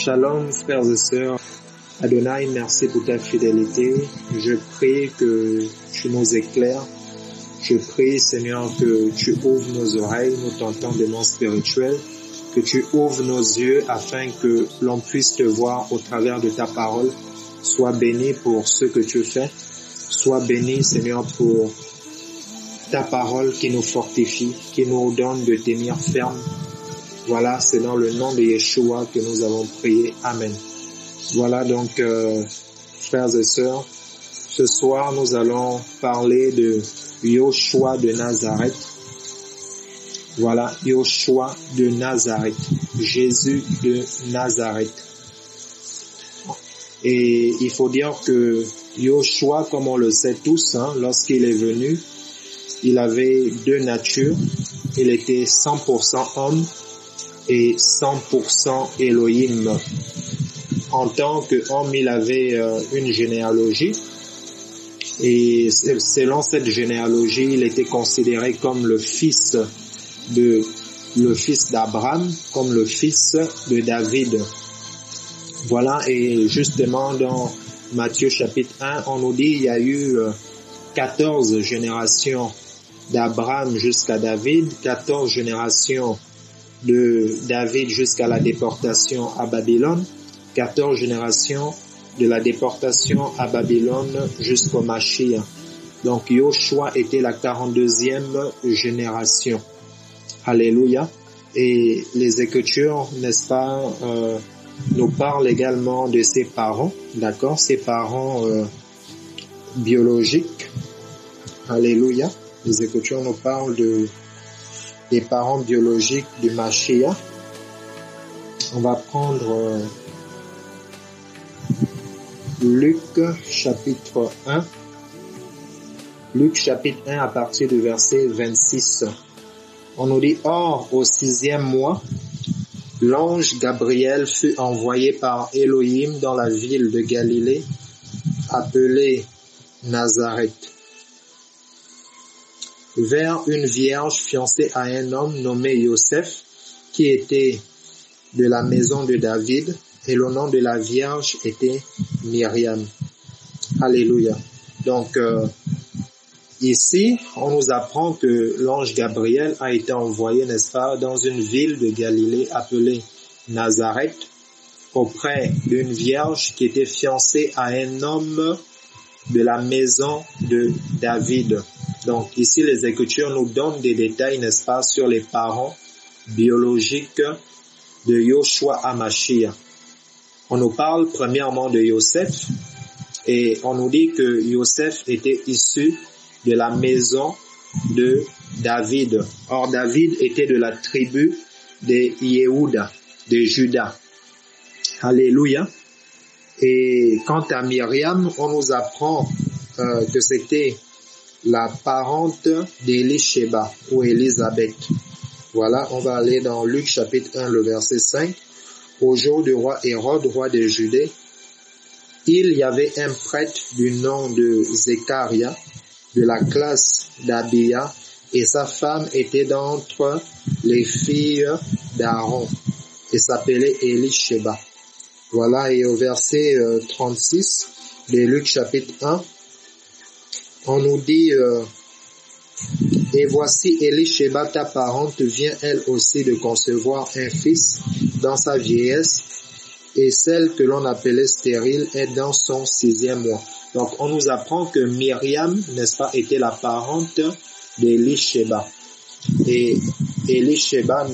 Shalom frères et sœurs, Adonai, merci pour ta fidélité. Je prie que tu nous éclaires. Je prie Seigneur que tu ouvres nos oreilles, notre entendement spirituel, que tu ouvres nos yeux afin que l'on puisse te voir au travers de ta parole. Sois béni pour ce que tu fais. Sois béni Seigneur pour ta parole qui nous fortifie, qui nous donne de tenir ferme. Voilà, c'est dans le nom de Yeshua que nous avons prié. Amen. Voilà donc, frères et sœurs, ce soir nous allons parler de Yoshua de Nazareth. Voilà, Yoshua de Nazareth, Jésus de Nazareth. Et il faut dire que Yoshua, comme on le sait tous, lorsqu'il est venu, il avait deux natures. Il était 100% homme et 100% Elohim. En tant qu'homme, il avait une généalogie et selon cette généalogie, il était considéré comme le fils d'Abraham, comme le fils de David. Voilà, et justement dans Matthieu chapitre 1, on nous dit il y a eu 14 générations d'Abraham jusqu'à David, 14 générations de David jusqu'à la déportation à Babylone, 14 générations de la déportation à Babylone jusqu'au Mashiach. Donc Yoshua était la 42e génération. Alléluia. Et les Écritures, n'est-ce pas, nous parlent également de ses parents, d'accord, ses parents biologiques. Alléluia. Les Écritures nous parlent des parents biologiques du Mashiach. On va prendre Luc chapitre 1. Luc chapitre 1 à partir du verset 26. On nous dit, or au 6e mois, l'ange Gabriel fut envoyé par Elohim dans la ville de Galilée, appelée Nazareth, vers une vierge fiancée à un homme nommé Yoseph, qui était de la maison de David, et le nom de la vierge était Myriam. Alléluia. Donc, ici, on nous apprend que l'ange Gabriel a été envoyé, n'est-ce pas, dans une ville de Galilée appelée Nazareth, auprès d'une vierge qui était fiancée à un homme de la maison de David. Donc ici, les Écritures nous donnent des détails, n'est-ce pas, sur les parents biologiques de Yoshua HaMashiach. On nous parle premièrement de Yoseph et on nous dit que Yoseph était issu de la maison de David. Or, David était de la tribu de Yehuda, de Juda. Alléluia. Et quant à Myriam, on nous apprend que c'était la parente d'Élisheba ou Élisabeth. Voilà, on va aller dans Luc chapitre 1, le verset 5. Au jour du roi Hérode, roi de Judée, il y avait un prêtre du nom de Zécharia, de la classe d'Abia, et sa femme était d'entre les filles d'Aaron, et s'appelait Élisheba. Voilà, et au verset 36 de Luc chapitre 1, on nous dit et voici Élisheba ta parente vient elle aussi de concevoir un fils dans sa vieillesse, et celle que l'on appelait stérile est dans son 6e mois. Donc on nous apprend que Myriam, n'est-ce pas, était la parente d'Élisheba. Et Élisheba,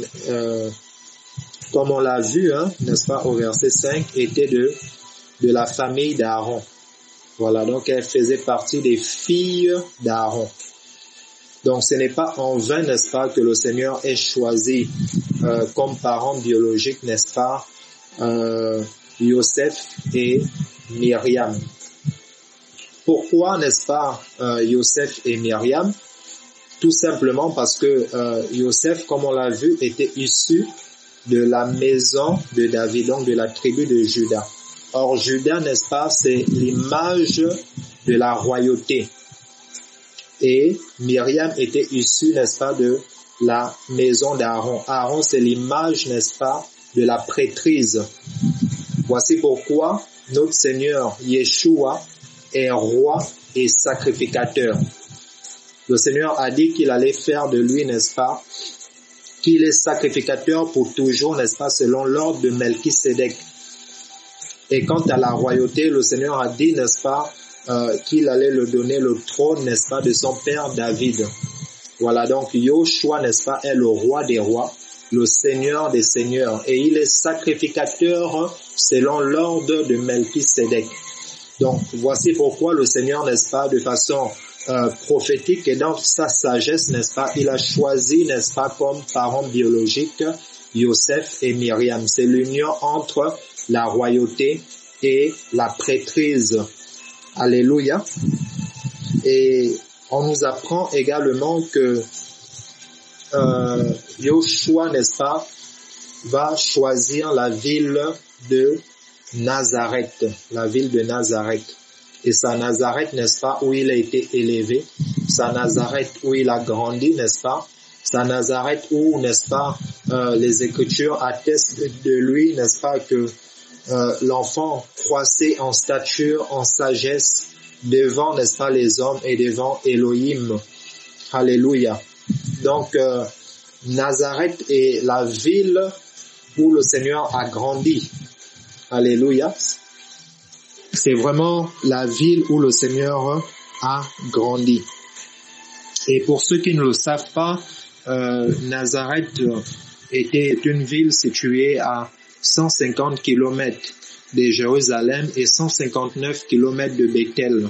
comme on l'a vu, n'est-ce pas, au verset 5, était de la famille d'Aaron. Voilà, donc elle faisait partie des filles d'Aaron. Donc ce n'est pas en vain, n'est-ce pas, que le Seigneur ait choisi comme parents biologiques, n'est-ce pas, Yosef et Myriam. Pourquoi, n'est-ce pas, Yosef et Myriam? Tout simplement parce que Yosef, comme on l'a vu, était issu de la maison de David, donc de la tribu de Juda. Or, Juda, n'est-ce pas, c'est l'image de la royauté. Et Myriam était issue, n'est-ce pas, de la maison d'Aaron. Aaron, c'est l'image, n'est-ce pas, de la prêtrise. Voici pourquoi notre Seigneur Yeshua est roi et sacrificateur. Le Seigneur a dit qu'il allait faire de lui, n'est-ce pas, qu'il est sacrificateur pour toujours, n'est-ce pas, selon l'ordre de Melchisédek. Et quant à la royauté, le Seigneur a dit, n'est-ce pas, qu'il allait lui donner le trône, n'est-ce pas, de son père David. Voilà, donc Yoshua, n'est-ce pas, est le roi des rois, le Seigneur des seigneurs, et il est sacrificateur selon l'ordre de Melchisédek. Donc, voici pourquoi le Seigneur, n'est-ce pas, de façon prophétique et dans sa sagesse, n'est-ce pas, il a choisi, n'est-ce pas, comme parents biologiques Yosef et Myriam. C'est l'union entre la royauté et la prêtrise. Alléluia. Et on nous apprend également que Yoshua, n'est-ce pas, va choisir la ville de Nazareth, la ville de Nazareth. Et c'est à Nazareth, n'est-ce pas, où il a été élevé. C'est à Nazareth où il a grandi, n'est-ce pas. C'est à Nazareth où, n'est-ce pas, les Écritures attestent de lui, n'est-ce pas, que l'enfant croissait en stature, en sagesse, devant, n'est-ce pas, les hommes et devant Elohim. Alléluia. Donc, Nazareth est la ville où le Seigneur a grandi. Alléluia. C'est vraiment la ville où le Seigneur a grandi. Et pour ceux qui ne le savent pas, Nazareth était une ville située à 150 km de Jérusalem et 159 km de Bethel.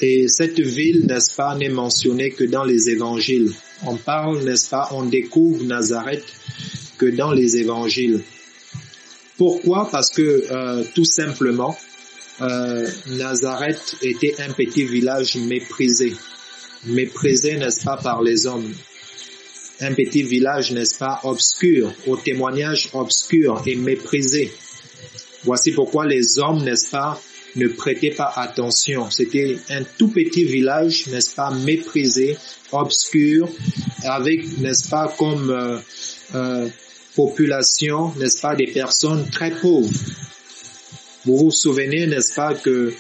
Et cette ville, n'est-ce pas, n'est mentionnée que dans les évangiles. On parle, n'est-ce pas, on découvre Nazareth que dans les évangiles. Pourquoi? Parce que tout simplement, Nazareth était un petit village méprisé, n'est-ce pas, par les hommes. Un petit village, n'est-ce pas, obscur, au témoignage obscur et méprisé. Voici pourquoi les hommes, n'est-ce pas, ne prêtaient pas attention. C'était un tout petit village, n'est-ce pas, méprisé, obscur, avec, n'est-ce pas, comme population, n'est-ce pas, des personnes très pauvres. Vous vous souvenez, n'est-ce pas, que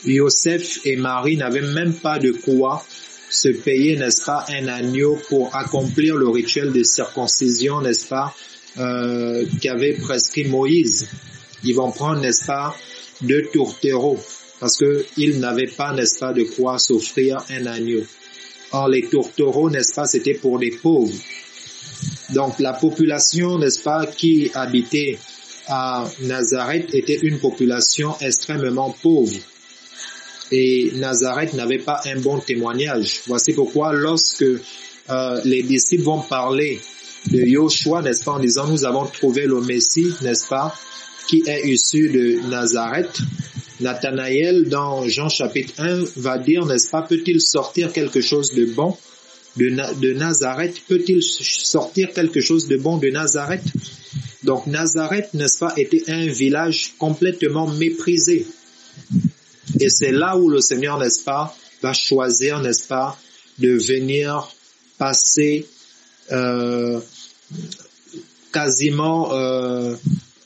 Yosef et Marie n'avaient même pas de quoi se payer, n'est-ce pas, un agneau pour accomplir le rituel de circoncision, n'est-ce pas, qu'avait prescrit Moïse. Ils vont prendre, n'est-ce pas, 2 tourtereaux parce que ils n'avaient pas, n'est-ce pas, de quoi s'offrir un agneau. Or, les tourtereaux, n'est-ce pas, c'était pour les pauvres. Donc, la population, n'est-ce pas, qui habitait à Nazareth était une population extrêmement pauvre. Et Nazareth n'avait pas un bon témoignage. Voici pourquoi lorsque les disciples vont parler de Yoshua, n'est-ce pas, en disant nous avons trouvé le Messie, n'est-ce pas, qui est issu de Nazareth, Nathanaël dans Jean chapitre 1 va dire, n'est-ce pas, peut-il sortir quelque chose de bon de Nazareth? Peut-il sortir quelque chose de bon de Nazareth? Donc Nazareth, n'est-ce pas, était un village complètement méprisé. Et c'est là où le Seigneur, n'est-ce pas, va choisir, n'est-ce pas, de venir passer quasiment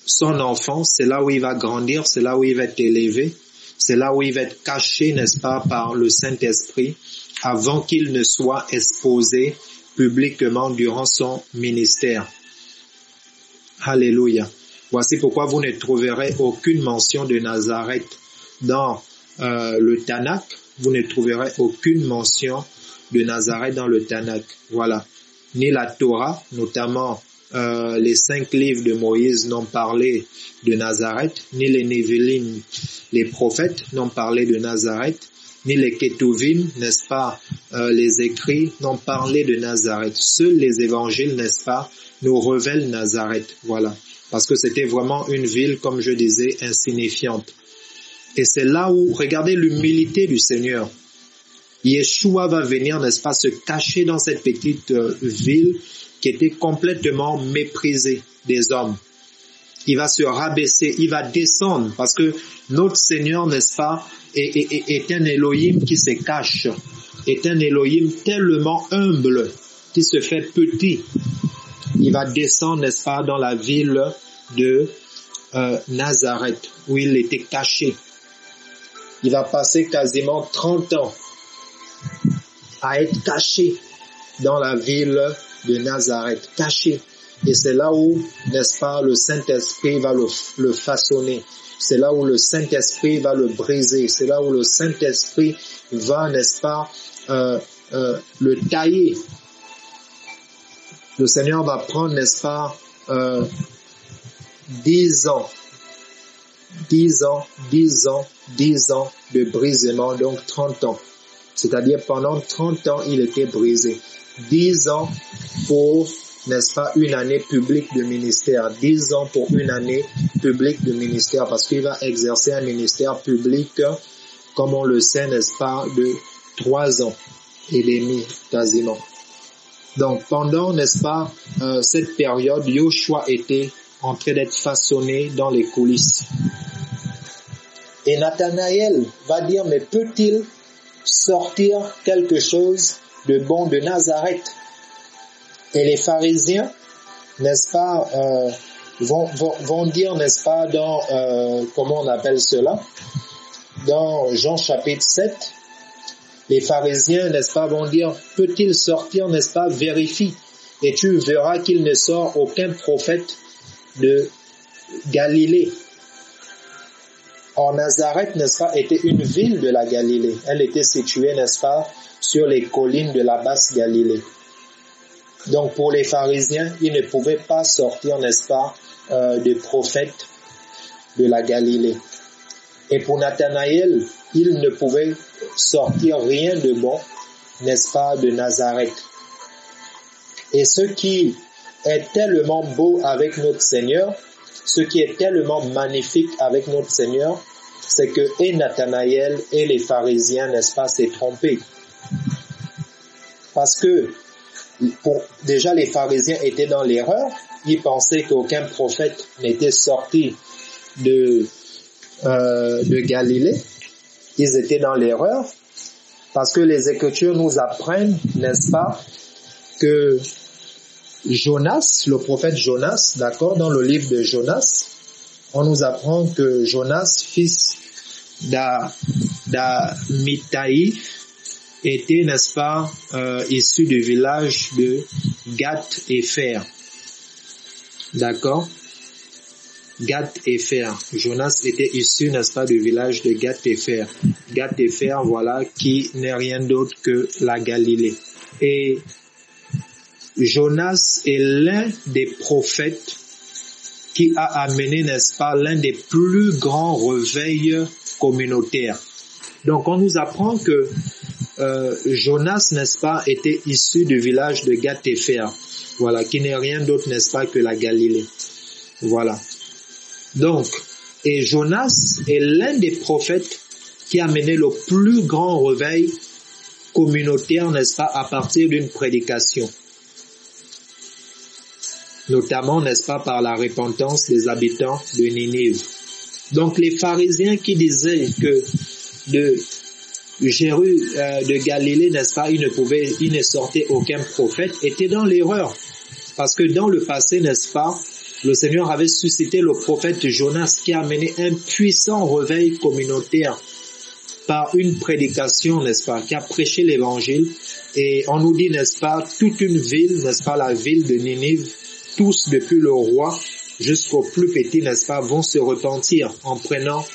son enfance. C'est là où il va grandir, c'est là où il va être élevé, c'est là où il va être caché, n'est-ce pas, par le Saint-Esprit, avant qu'il ne soit exposé publiquement durant son ministère. Alléluia. Voici pourquoi vous ne trouverez aucune mention de Nazareth dans le Tanakh. Vous ne trouverez aucune mention de Nazareth dans le Tanakh. Voilà. Ni la Torah, notamment les 5 livres de Moïse n'ont parlé de Nazareth, ni les Névilim, les prophètes n'ont parlé de Nazareth, ni les Ketuvim, n'est-ce pas, les écrits n'ont parlé de Nazareth. Seuls les évangiles, n'est-ce pas, nous révèlent Nazareth. Voilà. Parce que c'était vraiment une ville, comme je disais, insignifiante. Et c'est là où, regardez l'humilité du Seigneur. Yeshua va venir, n'est-ce pas, se cacher dans cette petite ville qui était complètement méprisée des hommes. Il va se rabaisser, il va descendre, parce que notre Seigneur, n'est-ce pas, est un Elohim qui se cache, est un Elohim tellement humble, qui se fait petit. Il va descendre, n'est-ce pas, dans la ville de Nazareth, où il était caché. Il va passer quasiment 30 ans à être caché dans la ville de Nazareth, caché. Et c'est là où, n'est-ce pas, le Saint-Esprit va le façonner. C'est là où le Saint-Esprit va le briser. C'est là où le Saint-Esprit va, n'est-ce pas, le tailler. Le Seigneur va prendre, n'est-ce pas, 10 ans de brisement, donc 30 ans. C'est-à-dire pendant 30 ans, il était brisé. 10 ans pour, n'est-ce pas, une année publique de ministère. 10 ans pour une année publique de ministère, parce qu'il va exercer un ministère public, comme on le sait, n'est-ce pas, de 3 ans et demi quasiment. Donc pendant, n'est-ce pas, cette période, Yoshua était en train d'être façonné dans les coulisses. Et Nathanaël va dire, mais peut-il sortir quelque chose de bon de Nazareth? Et les pharisiens, n'est-ce pas, vont dire, n'est-ce pas, dans, comment on appelle cela, dans Jean chapitre 7, les pharisiens, n'est-ce pas, vont dire, peut-il sortir, n'est-ce pas, vérifie, et tu verras qu'il ne sort aucun prophète de Galilée. Or, Nazareth, n'est-ce pas, était une ville de la Galilée. Elle était située, n'est-ce pas, sur les collines de la basse Galilée. Donc, pour les pharisiens, ils ne pouvaient pas sortir, n'est-ce pas, des prophètes de la Galilée. Et pour Nathanaël, il ne pouvait sortir rien de bon, n'est-ce pas, de Nazareth. Et ce qui est tellement beau avec notre Seigneur, ce qui est tellement magnifique avec notre Seigneur, c'est que et Nathanaël et les pharisiens, n'est-ce pas, s'est trompé. Parce que déjà les pharisiens étaient dans l'erreur, ils pensaient qu'aucun prophète n'était sorti de Galilée. Ils étaient dans l'erreur parce que les Écritures nous apprennent, n'est-ce pas, que Jonas, le prophète Jonas, d'accord, dans le livre de Jonas, on nous apprend que Jonas, fils d'Amittai, était, n'est-ce pas, issu du village de Gath-Hépher. D'accord? Gath-Hépher. Jonas était issu, n'est-ce pas, du village de Gath-Hépher. Gath-Hépher, voilà, qui n'est rien d'autre que la Galilée. Et Jonas est l'un des prophètes qui a amené, n'est-ce pas, l'un des plus grands réveils communautaires. Donc, on nous apprend que Jonas, n'est-ce pas, était issu du village de Gath-Hépher, voilà, qui n'est rien d'autre, n'est-ce pas, que la Galilée. Voilà. Donc, et Jonas est l'un des prophètes qui a mené le plus grand réveil communautaire, n'est-ce pas, à partir d'une prédication. Notamment, n'est-ce pas, par la repentance des habitants de Ninive. Donc, les pharisiens qui disaient que de Galilée, n'est-ce pas, il ne sortait aucun prophète, étaient dans l'erreur. Parce que dans le passé, n'est-ce pas, le Seigneur avait suscité le prophète Jonas qui a mené un puissant réveil communautaire par une prédication, n'est-ce pas, qui a prêché l'évangile. Et on nous dit, n'est-ce pas, toute une ville, n'est-ce pas, la ville de Ninive, tous depuis le roi jusqu'au plus petit, n'est-ce pas, vont se repentir en prenant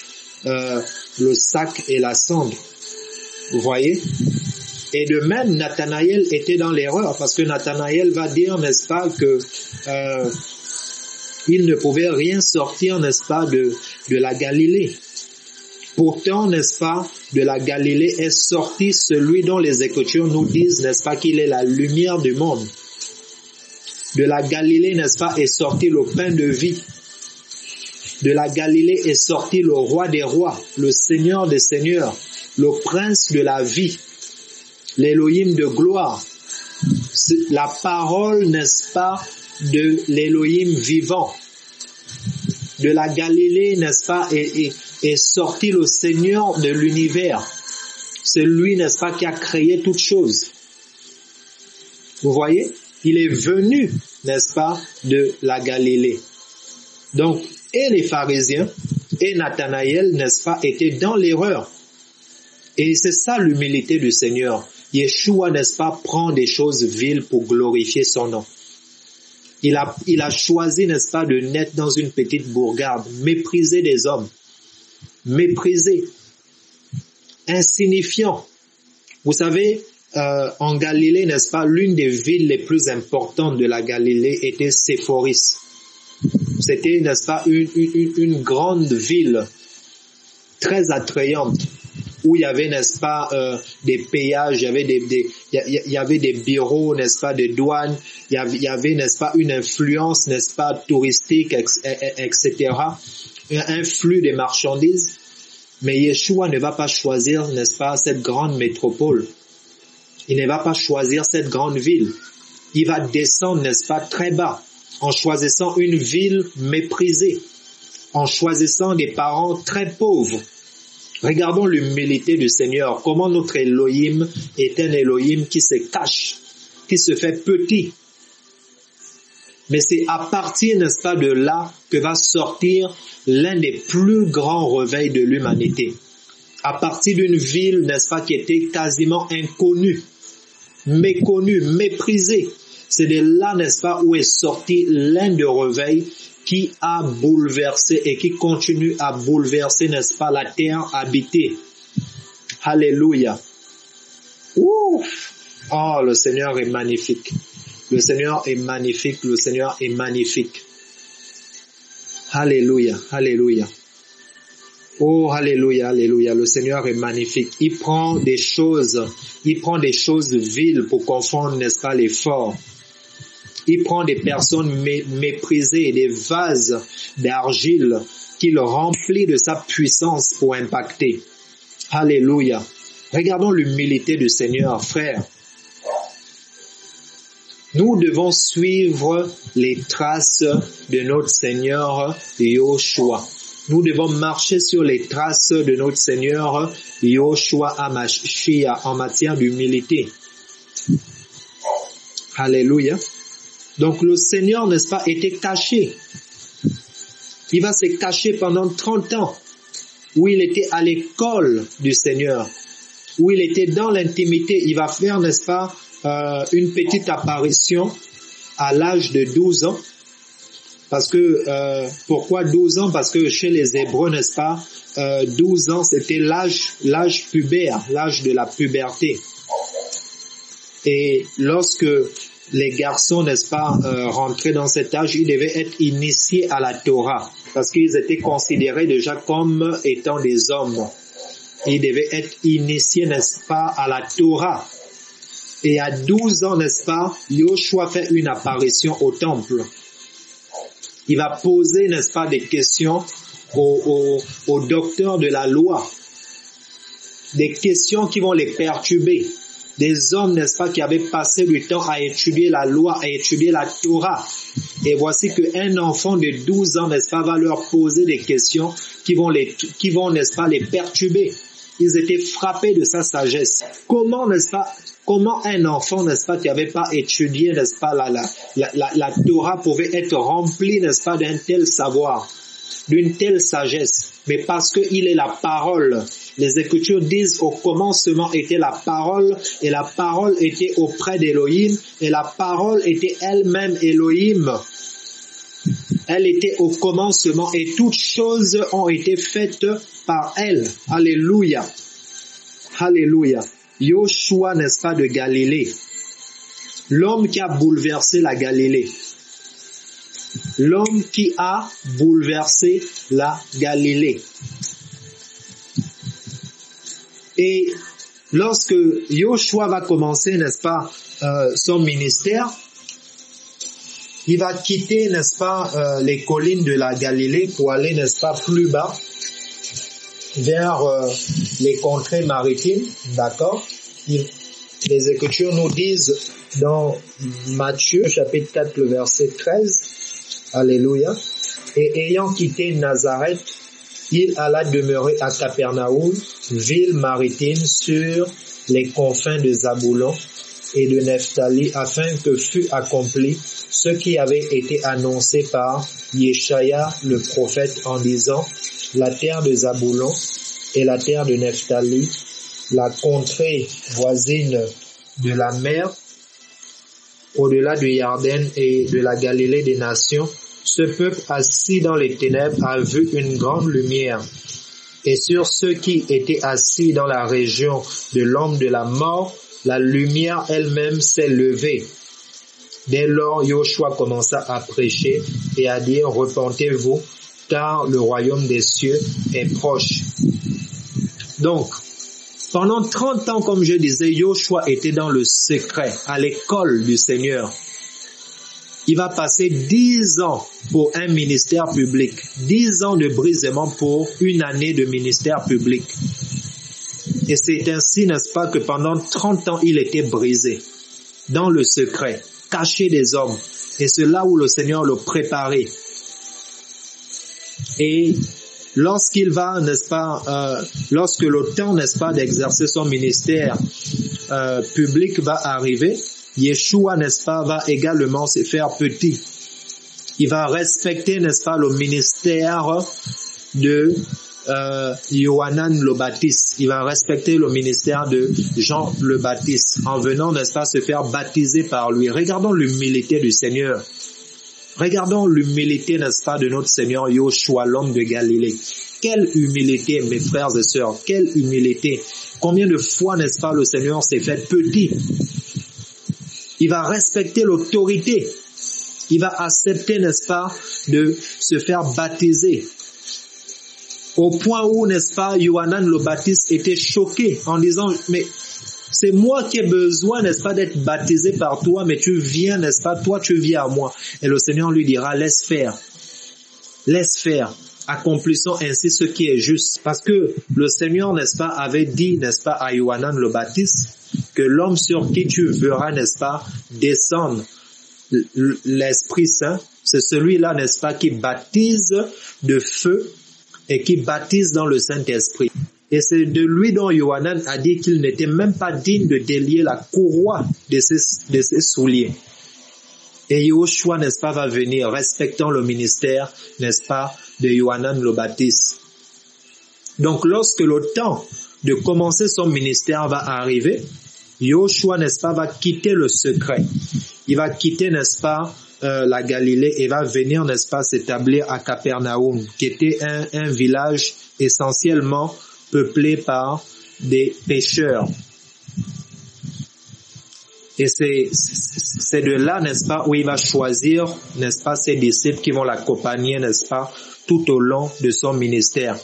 le sac et la cendre. Vous voyez? Et de même, Nathanaël était dans l'erreur parce que Nathanaël va dire, n'est-ce pas, que il ne pouvait rien sortir, n'est-ce pas, de la Galilée. Pourtant, n'est-ce pas, de la Galilée est sorti celui dont les Écritures nous disent, n'est-ce pas, qu'il est la lumière du monde. De la Galilée, n'est-ce pas, est sorti le pain de vie. De la Galilée est sorti le roi des rois, le Seigneur des seigneurs, le prince de la vie, l'Élohim de gloire. La parole, n'est-ce pas, de l'Élohim vivant. De la Galilée, n'est-ce pas, est sorti le Seigneur de l'univers. C'est lui, n'est-ce pas, qui a créé toutes choses. Vous voyez? Il est venu, n'est-ce pas, de la Galilée. Donc, et les pharisiens et Nathanaël, n'est-ce pas, étaient dans l'erreur. Et c'est ça l'humilité du Seigneur. Yeshua, n'est-ce pas, prend des choses viles pour glorifier son nom. Il a choisi, n'est-ce pas, de naître dans une petite bourgade, méprisé des hommes, méprisé, insignifiant. Vous savez, en Galilée, n'est-ce pas, l'une des villes les plus importantes de la Galilée était Séphoris. C'était, n'est-ce pas, une grande ville très attrayante où il y avait, n'est-ce pas, des péages, il y avait des bureaux, n'est-ce pas, de douane, il y avait, n'est-ce pas, une influence, n'est-ce pas, touristique, etc., un flux de marchandises. Mais Yeshua ne va pas choisir, n'est-ce pas, cette grande métropole. Il ne va pas choisir cette grande ville. Il va descendre, n'est-ce pas, très bas, en choisissant une ville méprisée, en choisissant des parents très pauvres. Regardons l'humilité du Seigneur, comment notre Elohim est un Elohim qui se cache, qui se fait petit. Mais c'est à partir, n'est-ce pas, de là que va sortir l'un des plus grands réveils de l'humanité. À partir d'une ville, n'est-ce pas, qui était quasiment inconnue, méconnue, méprisée. C'est de là, n'est-ce pas, où est sorti l'un des réveils qui a bouleversé et qui continue à bouleverser, n'est-ce pas, la terre habitée. Alléluia. Ouf! Oh, le Seigneur est magnifique. Le Seigneur est magnifique. Le Seigneur est magnifique. Alléluia. Alléluia. Oh, alléluia, alléluia. Le Seigneur est magnifique. Il prend des choses viles pour confondre, n'est-ce pas, les forts. Il prend des personnes méprisées et des vases d'argile qu'il remplit de sa puissance pour impacter. Alléluia. Regardons l'humilité du Seigneur, frère. Nous devons suivre les traces de notre Seigneur Yoshua. Nous devons marcher sur les traces de notre Seigneur Yoshua HaMashiach en matière d'humilité. Alléluia. Donc le Seigneur, n'est-ce pas, était caché. Il va se cacher pendant 30 ans, où il était à l'école du Seigneur, où il était dans l'intimité. Il va faire, n'est-ce pas, une petite apparition à l'âge de 12 ans. Parce que, pourquoi 12 ans? Parce que chez les Hébreux, n'est-ce pas, 12 ans, c'était l'âge pubère, l'âge de la puberté. Et lorsque les garçons, n'est-ce pas, rentraient dans cet âge, ils devaient être initiés à la Torah, parce qu'ils étaient considérés déjà comme étant des hommes. Ils devaient être initiés, n'est-ce pas, à la Torah. Et à 12 ans, n'est-ce pas, Yoshua fait une apparition au temple. Il va poser, n'est-ce pas, des questions aux docteurs de la loi. Des questions qui vont les perturber. Des hommes, n'est-ce pas, qui avaient passé du temps à étudier la loi, à étudier la Torah. Et voici qu'un enfant de 12 ans, n'est-ce pas, va leur poser des questions qui vont, n'est-ce pas, les perturber. Ils étaient frappés de sa sagesse. Comment, n'est-ce pas, comment un enfant, n'est-ce pas, qui n'avait pas étudié, n'est-ce pas, la Torah pouvait être rempli, n'est-ce pas, d'un tel savoir, d'une telle sagesse. Mais parce qu'il est la parole. Les Écritures disent au commencement était la parole, et la parole était auprès d'Élohim, et la parole était elle-même Élohim. Elle était au commencement, et toutes choses ont été faites par elle. Alléluia. Alléluia. Yoshua, n'est-ce pas, de Galilée. L'homme qui a bouleversé la Galilée. L'homme qui a bouleversé la Galilée. Et lorsque Yoshua va commencer, n'est-ce pas, son ministère, il va quitter, n'est-ce pas, les collines de la Galilée pour aller, n'est-ce pas, plus bas, vers les contrées maritimes, d'accord? Les Écritures nous disent dans Matthieu, chapitre 4, le verset 13, alléluia, et ayant quitté Nazareth, il alla demeurer à Capernaum, ville maritime sur les confins de Zaboulon et de Nephtali, afin que fût accompli ce qui avait été annoncé par Yeshaya le prophète en disant, la terre de Zaboulon et la terre de Nephtali, la contrée voisine de la mer, au-delà du Jordan et de la Galilée des nations, ce peuple assis dans les ténèbres a vu une grande lumière. Et sur ceux qui étaient assis dans la région de l'ombre de la mort, la lumière elle-même s'est levée. Dès lors, Yoshua commença à prêcher et à dire, repentez-vous, car le royaume des cieux est proche. Donc, pendant 30 ans, comme je disais, Yoshua était dans le secret, à l'école du Seigneur. Il va passer 10 ans pour un ministère public, 10 ans de brisement pour une année de ministère public. Et c'est ainsi, n'est-ce pas, que pendant 30 ans, il était brisé, dans le secret, caché des hommes. Et c'est là où le Seigneur le préparait. Et lorsqu'il va, n'est-ce pas, lorsque le temps, n'est-ce pas, d'exercer son ministère public va arriver, Yeshua, n'est-ce pas, va également se faire petit. Il va respecter, n'est-ce pas, le ministère de Yohanan le Baptiste. Il va respecter le ministère de Jean le Baptiste en venant, n'est-ce pas, se faire baptiser par lui. Regardons l'humilité du Seigneur. Regardons l'humilité, n'est-ce pas, de notre Seigneur Yoshua, l'homme de Galilée. Quelle humilité, mes frères et sœurs, quelle humilité. Combien de fois, n'est-ce pas, le Seigneur s'est fait petit. Il va respecter l'autorité. Il va accepter, n'est-ce pas, de se faire baptiser. Au point où, n'est-ce pas, Yohanan le Baptiste était choqué en disant, mais c'est moi qui ai besoin, n'est-ce pas, d'être baptisé par toi, mais tu viens, n'est-ce pas, toi tu viens à moi. Et le Seigneur lui dira, laisse faire, accomplissons ainsi ce qui est juste. Parce que le Seigneur, n'est-ce pas, avait dit, n'est-ce pas, à Yohanan le Baptiste, que l'homme sur qui tu verras, n'est-ce pas, descendre l'Esprit Saint, c'est celui-là, n'est-ce pas, qui baptise de feu et qui baptise dans le Saint-Esprit. Et c'est de lui dont Yohanan a dit qu'il n'était même pas digne de délier la courroie de ses souliers. Et Yoshua, n'est-ce pas, va venir respectant le ministère, n'est-ce pas, de Yohanan le Baptiste. Donc lorsque le temps de commencer son ministère va arriver, Yoshua, n'est-ce pas, va quitter le secret. Il va quitter, n'est-ce pas, la Galilée et va venir, n'est-ce pas, s'établir à Capernaum, qui était un village essentiellement peuplé par des pêcheurs. Et c'est de là, n'est-ce pas, où il va choisir, n'est-ce pas, ses disciples qui vont l'accompagner, n'est-ce pas, tout au long de son ministère.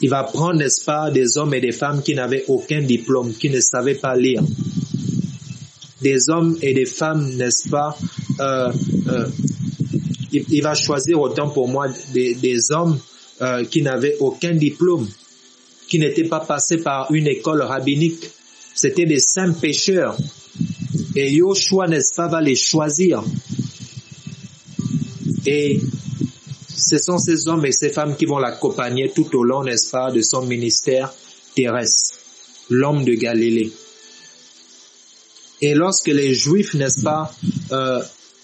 Il va prendre, n'est-ce pas, des hommes et des femmes qui n'avaient aucun diplôme, qui ne savaient pas lire. Des hommes et des femmes, n'est-ce pas, il va choisir autant pour moi des hommes qui n'avaient aucun diplôme, qui n'étaient pas passés par une école rabbinique. C'était des simples pécheurs. Et Yoshua, n'est-ce pas, va les choisir. Et ce sont ces hommes et ces femmes qui vont l'accompagner tout au long, n'est-ce pas, de son ministère terrestre, l'homme de Galilée. Et lorsque les Juifs, n'est-ce pas,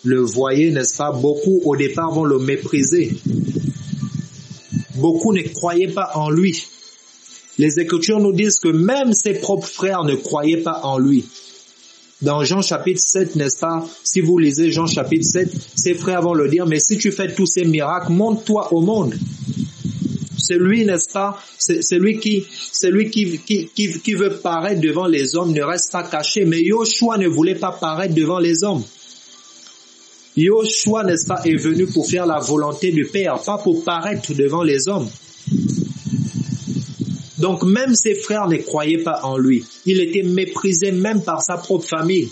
le voyaient, n'est-ce pas, beaucoup au départ vont le mépriser. Beaucoup ne croyaient pas en lui. Les Écritures nous disent que même ses propres frères ne croyaient pas en lui. Dans Jean chapitre 7, n'est-ce pas, si vous lisez Jean chapitre 7, ses frères vont le dire, mais si tu fais tous ces miracles, montre-toi au monde. Celui, n'est-ce pas, celui qui veut paraître devant les hommes ne reste pas caché. Mais Yoshua ne voulait pas paraître devant les hommes. Yoshua, n'est-ce pas, est venu pour faire la volonté du Père, pas pour paraître devant les hommes. Donc même ses frères ne croyaient pas en lui. Il était méprisé même par sa propre famille.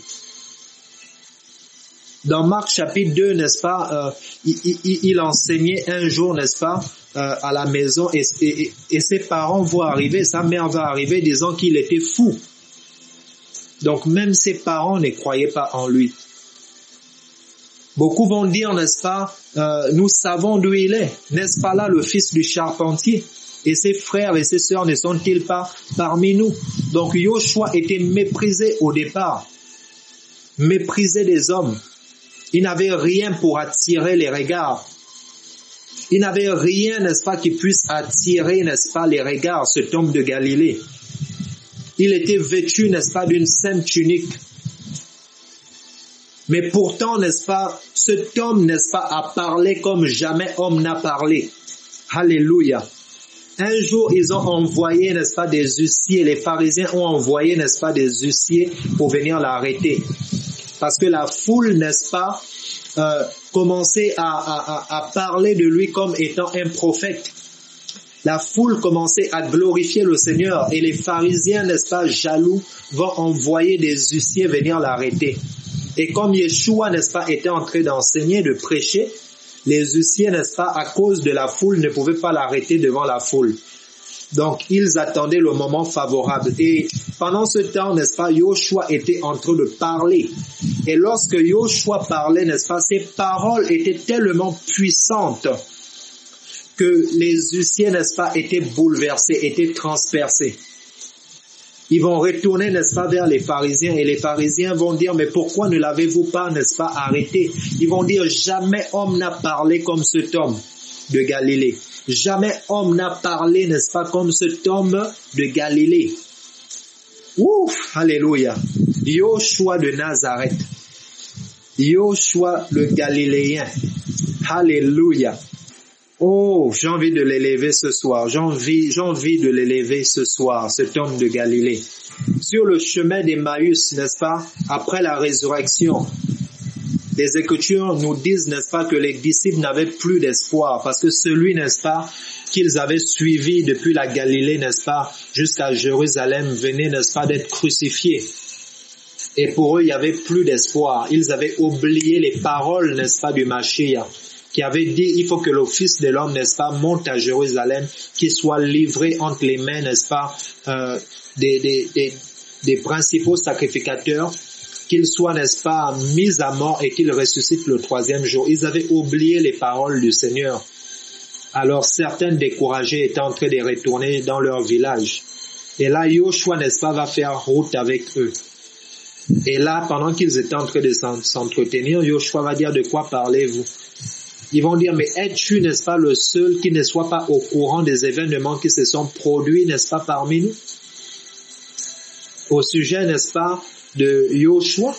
Dans Marc chapitre 2, n'est-ce pas, il enseignait un jour, n'est-ce pas, à la maison et ses parents vont arriver, sa mère va arriver disant qu'il était fou. Donc même ses parents ne croyaient pas en lui. Beaucoup vont dire, n'est-ce pas, nous savons d'où il est. N'est-ce pas là le fils du charpentier? Et ses frères et ses sœurs ne sont-ils pas parmi nous? Donc Yoshua était méprisé au départ. Méprisé des hommes. Il n'avait rien pour attirer les regards. Il n'avait rien, n'est-ce pas, qui puisse attirer, n'est-ce pas, les regards, cet homme de Galilée. Il était vêtu, n'est-ce pas, d'une sainte tunique. Mais pourtant, n'est-ce pas, cet homme, n'est-ce pas, a parlé comme jamais homme n'a parlé. Alléluia. Un jour, ils ont envoyé, n'est-ce pas, des huissiers. Les pharisiens ont envoyé, n'est-ce pas, des huissiers pour venir l'arrêter. Parce que la foule, n'est-ce pas, commençait à parler de lui comme étant un prophète. La foule commençait à glorifier le Seigneur et les pharisiens, n'est-ce pas, jaloux, vont envoyer des huissiers venir l'arrêter. Et comme Yeshua, n'est-ce pas, était en train d'enseigner, de prêcher, les huissiers, n'est-ce pas, à cause de la foule, ne pouvaient pas l'arrêter devant la foule. Donc, ils attendaient le moment favorable. Et pendant ce temps, n'est-ce pas, Yoshua était en train de parler. Et lorsque Yoshua parlait, n'est-ce pas, ses paroles étaient tellement puissantes que les huissiers, n'est-ce pas, étaient bouleversés, étaient transpercés. Ils vont retourner, n'est-ce pas, vers les pharisiens et les pharisiens vont dire, mais pourquoi ne l'avez-vous pas, n'est-ce pas, arrêté? Ils vont dire, jamais homme n'a parlé comme cet homme de Galilée. Jamais homme n'a parlé, n'est-ce pas, comme cet homme de Galilée. Ouf, alléluia. Yoshua de Nazareth. Yoshua le Galiléen. Alléluia. Oh, j'ai envie de l'élever ce soir. J'ai envie de l'élever ce soir, cet homme de Galilée. Sur le chemin d'Emmaüs, n'est-ce pas, après la résurrection, les Écritures nous disent, n'est-ce pas, que les disciples n'avaient plus d'espoir parce que celui, n'est-ce pas, qu'ils avaient suivi depuis la Galilée, n'est-ce pas, jusqu'à Jérusalem, venait, n'est-ce pas, d'être crucifié. Et pour eux, il n'y avait plus d'espoir. Ils avaient oublié les paroles, n'est-ce pas, du Mashiach, qui avait dit, il faut que le Fils de l'homme, n'est-ce pas, monte à Jérusalem, qu'il soit livré entre les mains, n'est-ce pas, des principaux sacrificateurs, qu'il soit, n'est-ce pas, mis à mort et qu'il ressuscite le troisième jour. Ils avaient oublié les paroles du Seigneur. Alors certains découragés étaient en train de retourner dans leur village. Et là, Yoshua, n'est-ce pas, va faire route avec eux. Et là, pendant qu'ils étaient en train de s'entretenir, Yoshua va dire, de quoi parlez-vous? Ils vont dire, mais es-tu, n'est-ce pas, le seul qui ne soit pas au courant des événements qui se sont produits, n'est-ce pas, parmi nous? Au sujet, n'est-ce pas, de Yoshua,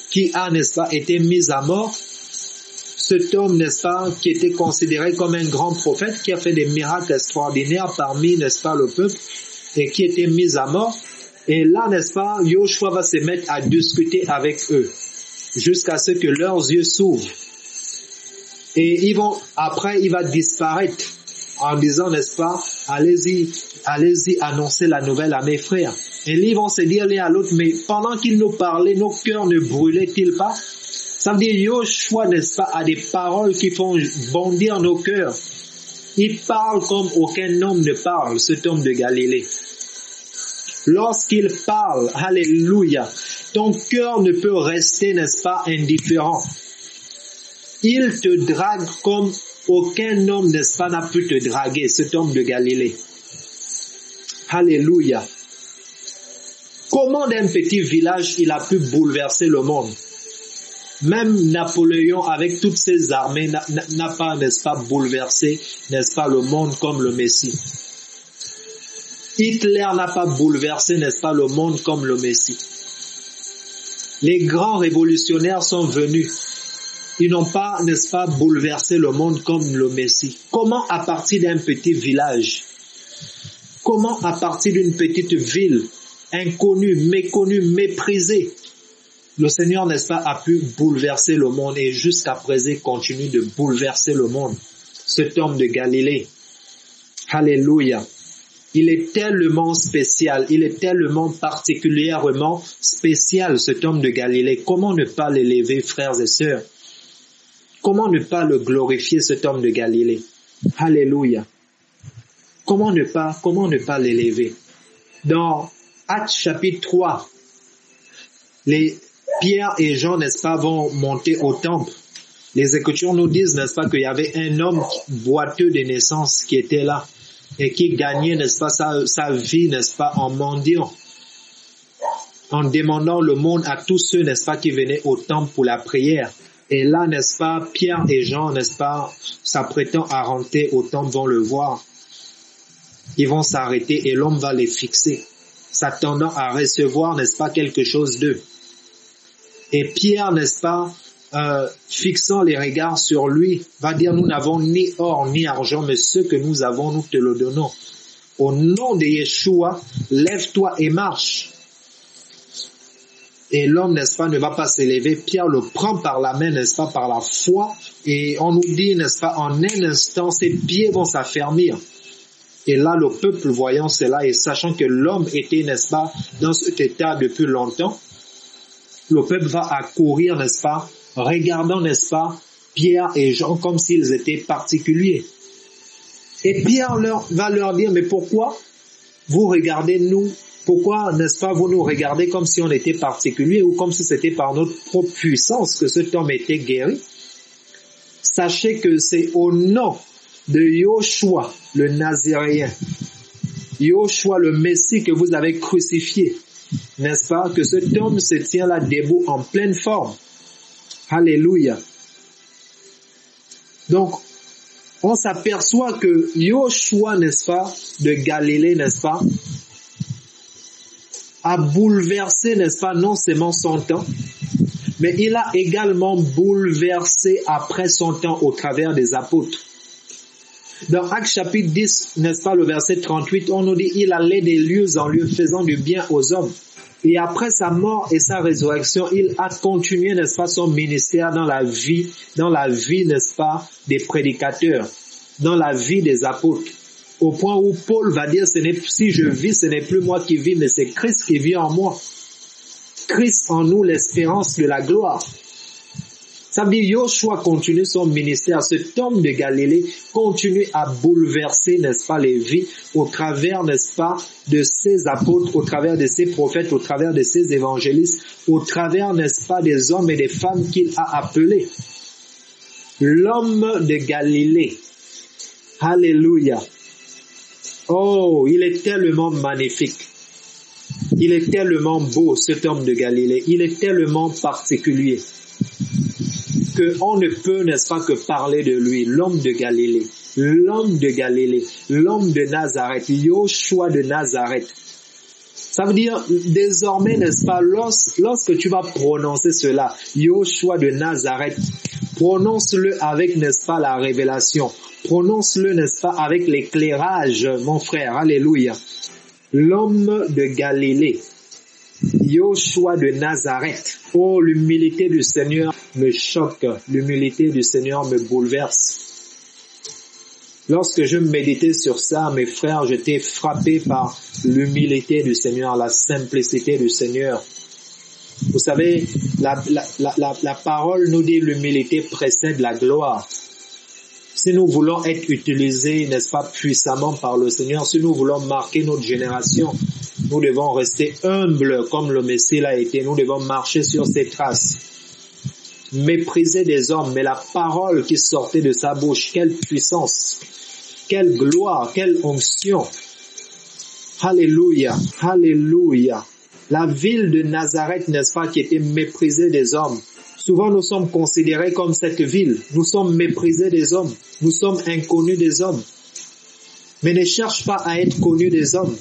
qui a, n'est-ce pas, été mis à mort. Cet homme, n'est-ce pas, qui était considéré comme un grand prophète, qui a fait des miracles extraordinaires parmi, n'est-ce pas, le peuple, et qui était mis à mort. Et là, n'est-ce pas, Yoshua va se mettre à discuter avec eux, jusqu'à ce que leurs yeux s'ouvrent. Et après, il va disparaître en disant, n'est-ce pas, allez-y annoncer la nouvelle à mes frères. Et ils vont se dire l'un à l'autre, mais pendant qu'il nous parlait, nos cœurs ne brûlaient-ils pas? Ça veut dire, Yoshua, n'est-ce pas, a des paroles qui font bondir nos cœurs. Il parle comme aucun homme ne parle, cet homme de Galilée. Lorsqu'il parle, alléluia, ton cœur ne peut rester, n'est-ce pas, indifférent. Il te drague comme aucun homme, n'est-ce pas, n'a pu te draguer, cet homme de Galilée. Alléluia. Comment d'un petit village il a pu bouleverser le monde? Même Napoléon, avec toutes ses armées, n'a pas, n'est-ce pas, bouleversé, n'est-ce pas, le monde comme le Messie. Hitler n'a pas bouleversé, n'est-ce pas, le monde comme le Messie. Les grands révolutionnaires sont venus. Ils n'ont pas, n'est-ce pas, bouleversé le monde comme le Messie. Comment à partir d'un petit village? Comment à partir d'une petite ville, inconnue, méconnue, méprisée, le Seigneur, n'est-ce pas, a pu bouleverser le monde et jusqu'à présent continue de bouleverser le monde. Cet homme de Galilée. Alléluia. Il est tellement spécial, il est tellement particulièrement spécial, cet homme de Galilée. Comment ne pas l'élever, frères et sœurs? Comment ne pas le glorifier, cet homme de Galilée? Alléluia. Comment ne pas l'élever? Dans Actes chapitre 3, Pierre et Jean, n'est-ce pas, vont monter au temple. Les Écritures nous disent, n'est-ce pas, qu'il y avait un homme boiteux de naissance qui était là et qui gagnait, n'est-ce pas, sa vie, n'est-ce pas, en mendiant, en demandant le monde à tous ceux, n'est-ce pas, qui venaient au temple pour la prière. Et là, n'est-ce pas, Pierre et Jean, n'est-ce pas, s'apprêtant à rentrer au temple, vont le voir. Ils vont s'arrêter et l'homme va les fixer, s'attendant à recevoir, n'est-ce pas, quelque chose d'eux. Et Pierre, n'est-ce pas, fixant les regards sur lui, va dire, nous n'avons ni or ni argent, mais ce que nous avons, nous te le donnons. Au nom de Yeshua, lève-toi et marche. Et l'homme, n'est-ce pas, ne va pas s'élever. Pierre le prend par la main, n'est-ce pas, par la foi. Et on nous dit, n'est-ce pas, en un instant, ses pieds vont s'affermir. Et là, le peuple voyant cela et sachant que l'homme était, n'est-ce pas, dans cet état depuis longtemps, le peuple va accourir, n'est-ce pas, regardant, n'est-ce pas, Pierre et Jean comme s'ils étaient particuliers. Et Pierre va leur dire, mais pourquoi vous regardez nous? Pourquoi, n'est-ce pas, vous nous regardez comme si on était particulier ou comme si c'était par notre propre puissance que cet homme était guéri? Sachez que c'est au nom de Yoshua, le Nazaréen, Yoshua, le Messie que vous avez crucifié, n'est-ce pas, que cet homme se tient là debout en pleine forme. Alléluia. Donc, on s'aperçoit que Yoshua, n'est-ce pas, de Galilée, n'est-ce pas, a bouleversé, n'est-ce pas, non seulement son temps, mais il a également bouleversé après son temps au travers des apôtres. Dans Actes chapitre 10, n'est-ce pas, le verset 38, on nous dit, il allait des lieux en lieux faisant du bien aux hommes. Et après sa mort et sa résurrection, il a continué, n'est-ce pas, son ministère dans la vie, n'est-ce pas, des prédicateurs, dans la vie des apôtres. Au point où Paul va dire, si je vis, ce n'est plus moi qui vis, mais c'est Christ qui vit en moi. Christ en nous, l'espérance de la gloire. Ça veut dire, Yoshua continue son ministère. Cet homme de Galilée continue à bouleverser, n'est-ce pas, les vies au travers, n'est-ce pas, de ses apôtres, au travers de ses prophètes, au travers de ses évangélistes, au travers, n'est-ce pas, des hommes et des femmes qu'il a appelés. L'homme de Galilée. Alléluia. Oh, il est tellement magnifique. Il est tellement beau, cet homme de Galilée. Il est tellement particulier qu'on ne peut, n'est-ce pas, que parler de lui, l'homme de Galilée, l'homme de Nazareth, Yoshua de Nazareth. Ça veut dire, désormais, n'est-ce pas, lorsque tu vas prononcer cela, Yoshua de Nazareth, prononce-le avec, n'est-ce pas, la révélation. Prononce-le, n'est-ce pas, avec l'éclairage, mon frère. Alléluia. L'homme de Galilée, Yoshua de Nazareth. Oh, l'humilité du Seigneur me choque. L'humilité du Seigneur me bouleverse. Lorsque je méditais sur ça, mes frères, j'étais frappé par l'humilité du Seigneur, la simplicité du Seigneur. Vous savez, la parole nous dit l'humilité précède la gloire. Si nous voulons être utilisés, n'est-ce pas, puissamment par le Seigneur, si nous voulons marquer notre génération, nous devons rester humbles comme le Messie l'a été. Nous devons marcher sur ses traces. Mépriser des hommes, mais la parole qui sortait de sa bouche, quelle puissance, quelle gloire, quelle onction. Alléluia, alléluia. La ville de Nazareth, n'est-ce pas, qui était méprisée des hommes. Souvent, nous sommes considérés comme cette ville. Nous sommes méprisés des hommes. Nous sommes inconnus des hommes. Mais ne cherche pas à être connu des hommes.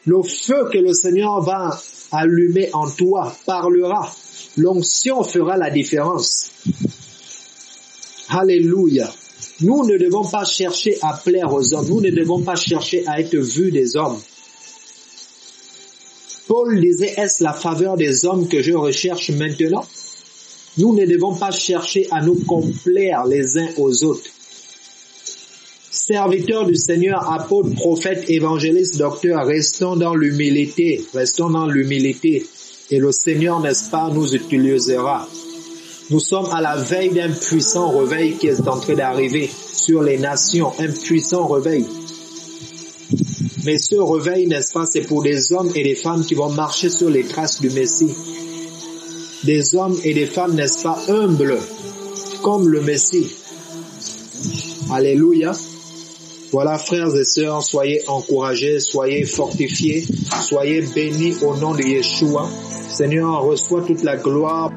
Le feu que le Seigneur va allumer en toi parlera. L'onction fera la différence. Alléluia. Nous ne devons pas chercher à plaire aux hommes. Nous ne devons pas chercher à être vus des hommes. Paul disait, est-ce la faveur des hommes que je recherche maintenant? Nous ne devons pas chercher à nous complaire les uns aux autres. Serviteurs du Seigneur, apôtres, prophètes, évangélistes, docteurs, restons dans l'humilité, et le Seigneur, n'est-ce pas, nous utilisera. Nous sommes à la veille d'un puissant réveil qui est en train d'arriver sur les nations, un puissant réveil. Mais ce réveil, n'est-ce pas, c'est pour des hommes et des femmes qui vont marcher sur les traces du Messie. Des hommes et des femmes, n'est-ce pas, humbles, comme le Messie. Alléluia. Voilà, frères et sœurs, soyez encouragés, soyez fortifiés, soyez bénis au nom de Yeshua. Seigneur, reçois toute la gloire.